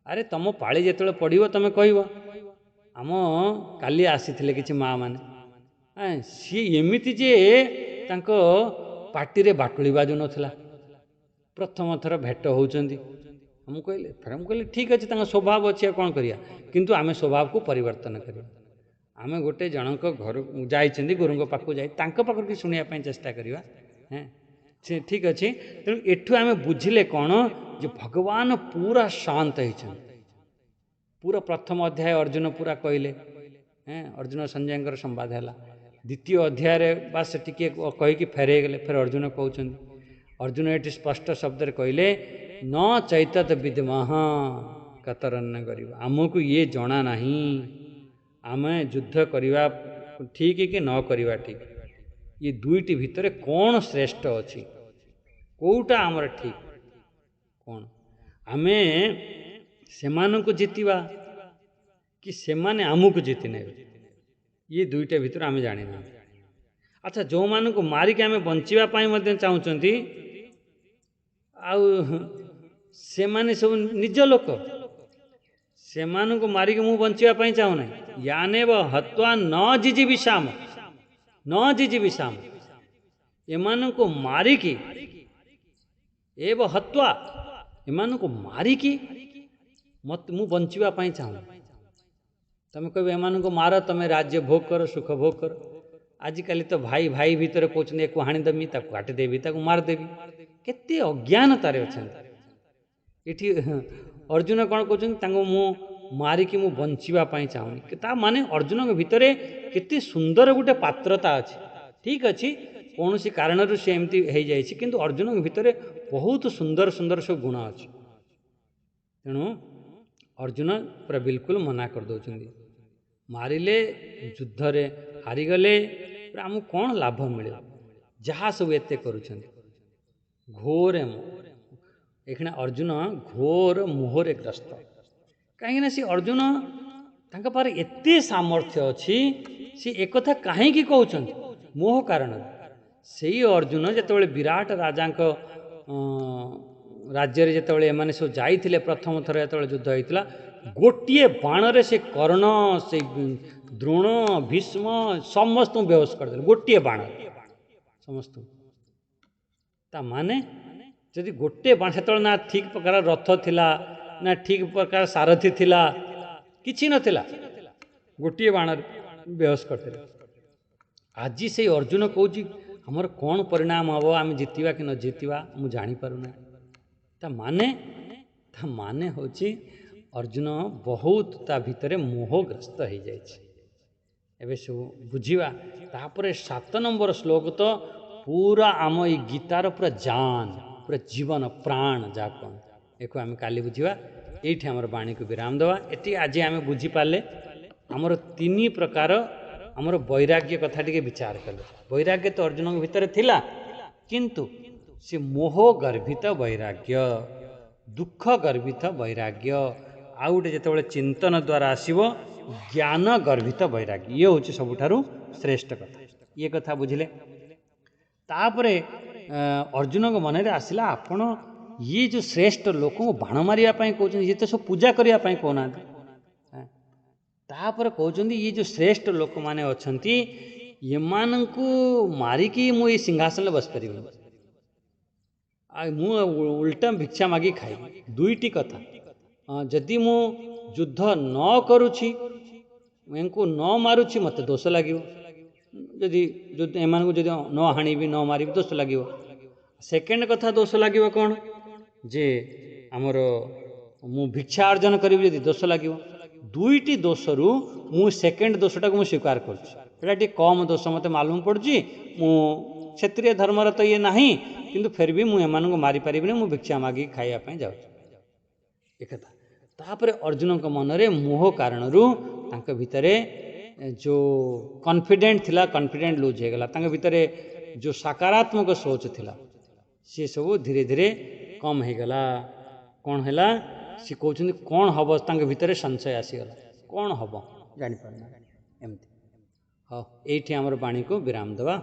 अरे तुम पाली जो पड़ो तुम कह आम काली आसी कि माँ मैंने सी एमती जे पार्टी बाटुली बाजू नाला प्रथम थर भेट होती हम कहले फिर हम कहले ठीक अच्छे स्वभाव अच्छे कौन करिया किंतु आमे स्वभाव को परिवर्तन करिया आमे गोटे जनक घर जाइछन्ती गुरुंग पाखु जाई तांको पाखु कि सुनिया चेष्टा करिया हैं से ठीक अच्छे तेणु एठु आमे बुझिले कौन जो भगवान पूरा शांत होइछन पूरा प्रथम अध्याय अर्जुन पूरा कहले हैं अर्जुन संजय संवाद है द्वितीय अध्याय बास टिके कहीकि फेरे गले फिर अर्जुन कहते अर्जुन ये स्पष्ट शब्द कहले न चैतत विद्मः कतरन्न गरीब आमको ये जना नहीं आम युद्ध करवा ठीक कि न करवा ठीक ये दुईटी भितर कौन श्रेष्ठ अच्छी कौटा आमर ठीक कौन आमे सेमानंको जीतिबा कि सेमाने आमको जीति ने ये दुईटा भितर आमे जानी ना अच्छा जो मान को मारिक आमे बंचापी चाहते आउ से माने सब निज लोक से मारिक मु बंचापी चाहूना याने हत्वा न जिजी विषाम न जिजी विषाम एमान को मारिकी एव हत्वा एमान को मारिकी मत मु बंचापी चाहूना तुम कह एमान को मार तुम राज्य भोग कर सुख भोग कर आजिकल तो भाई भाई भीतर कहते को हाणीदेवी काटिदेवी मारदेवी केते अज्ञानतार अच्छा ये अर्जुन कौन कहते मु मारिकी मु बंचापी चाहूनी ता माने अर्जुन भितर केते सुंदर गोटे पात्रता अच्छी ठीक अच्छी कौन सी कारण से एमती हो जाए किंतु अर्जुन भितर बहुत सुंदर सुंदर सब गुण अच्छी तेणु अर्जुन पूरा बिल्कुल मना कर दौरान मारिले युद्ध रे हारीगले आमको कौन लाभ मिले जहाँ सब एत कर घोर एखना अर्जुन घोर मोहरे ग्रस्त कहीं सी अर्जुन पार एत सामर्थ्य अच्छी सी एक कहीं कहते मोह कारण से अर्जुन जो विराट राजा राज्य जो एम सब जाइए प्रथम थर जो युद्ध होता गोटे बाण से कर्ण से द्रोण भीष्म समस्त बेहोश करदे गोटे बाण समस्त माने जदि गोटे बाण से ना ठीक प्रकार रथ थिला ना ठीक प्रकार सारथी थिला किछि नथिला गोटे बाण बेहोश करदे आज से अर्जुन कहूँ हमर कौन परिणाम हम आम जीतवा कि न जीतवा मु जानी पारुना ता माने होची अर्जुन बहुत ता भितर मोहग्रस्त हो जाए सब बुझा तापर 7 नंबर श्लोक तो पूरा आम ये गीतार पूरा जान पूरा जीवन प्राण जाक एक आम काली बुझा ये आम बाणी को विराम दवा ये आज आम बुझीपारे आमर 3 प्रकार आमर वैराग्य कथा टी विचार कले वैराग्य तो अर्जुन भितर थिला किंतु से मोह गर्भित वैराग्य दुख गर्भित वैराग्य आउ गोटे जो चिंतन द्वारा आसव ज्ञान गर्भित वैराग्य ये हूँ सबुठारु श्रेष्ठ कथा ये कथा बुझिले तापरे अर्जुन को मन में आसला आपण ये जो श्रेष्ठ लोक बाण मारिया कहते ये तो सब पूजा करने कहना तापर कहते ये जो श्रेष्ठ लोक माने अछंती ଏମାନଙ୍କୁ ମାରିକି ମୁଁ ଏଇ ସିଂହାସନରେ ବସିପାରିବିନି, ମୁଁ ଉଲ୍ଟା ଭିକ୍ଷା ମାଗି ଖାଇବି। ଦୁଇଟି କଥା, ଯଦି ମୁଁ ଯୁଦ୍ଧ ନ କରୁଛି, ଏଙ୍କୁ ନ ମାରୁଛି, ମୋତେ ଦୋଷ ଲାଗିବ। ଯଦି ଏମାନଙ୍କୁ ଯଦି ନ ହାଣିବି, ନ ମାରିବି, ଦୋଷ ଲାଗିବ। ସେକେଣ୍ଡ କଥା ଦୋଷ ଲାଗିବ କ'ଣ, ଯେ ଆମର ମୁଁ ଭିକ୍ଷା ଅର୍ଜନ କରିବି, ଯଦି ଦୋଷ ଲାଗିବ। ଦୁଇଟି ଦୋଷରୁ ମୁଁ ସେକେଣ୍ଡ ଦୋଷଟାକୁ ମୁଁ ସ୍ୱୀକାର କରୁଛି। ଏଇଟା ଟିକେ କମ୍ ଦୋଷ ମୋତେ ମାଲୁମ ପଡ଼ୁଛି, ମୁଁ କ୍ଷତ୍ରିୟ ଧର୍ମର ତ ଇଏ ନାହିଁ, କିନ୍ତୁ ଫେର ବି ମୁଁ ଏମାନଙ୍କୁ ମାରିପାରିବିନି, ମୁଁ ଭିକ୍ଷା ମାଗିକି ଖାଇବା ପାଇଁ ଯାଉଛି, ଏ କଥା। ତାପରେ ଅର୍ଜୁନଙ୍କ ମନରେ ମୋହ କାରଣରୁ ତାଙ୍କ ଭିତରେ ଯେଉଁ କନଫିଡେଣ୍ଟ ଥିଲା, କନଫିଡେଣ୍ଟ ଲୁଜ୍ ହେଇଗଲା। ତାଙ୍କ ଭିତରେ ଯେଉଁ ସକାରାତ୍ମକ ସୋଚ ଥିଲା, ସେ ସବୁ ଧୀରେ ଧୀରେ କମ୍ ହେଇଗଲା। କ'ଣ ହେଲା, ସେ କହୁଛନ୍ତି କ'ଣ ହେବ, ତାଙ୍କ ଭିତରେ ସଂଶୟ ଆସିଗଲା, କ'ଣ ହେବ ଜାଣିପାରୁନାହାନ୍ତି। ଏମିତି। ହଉ, ଏଇଠି ଆମର ବାଣୀକୁ ବିରାମ ଦେବା।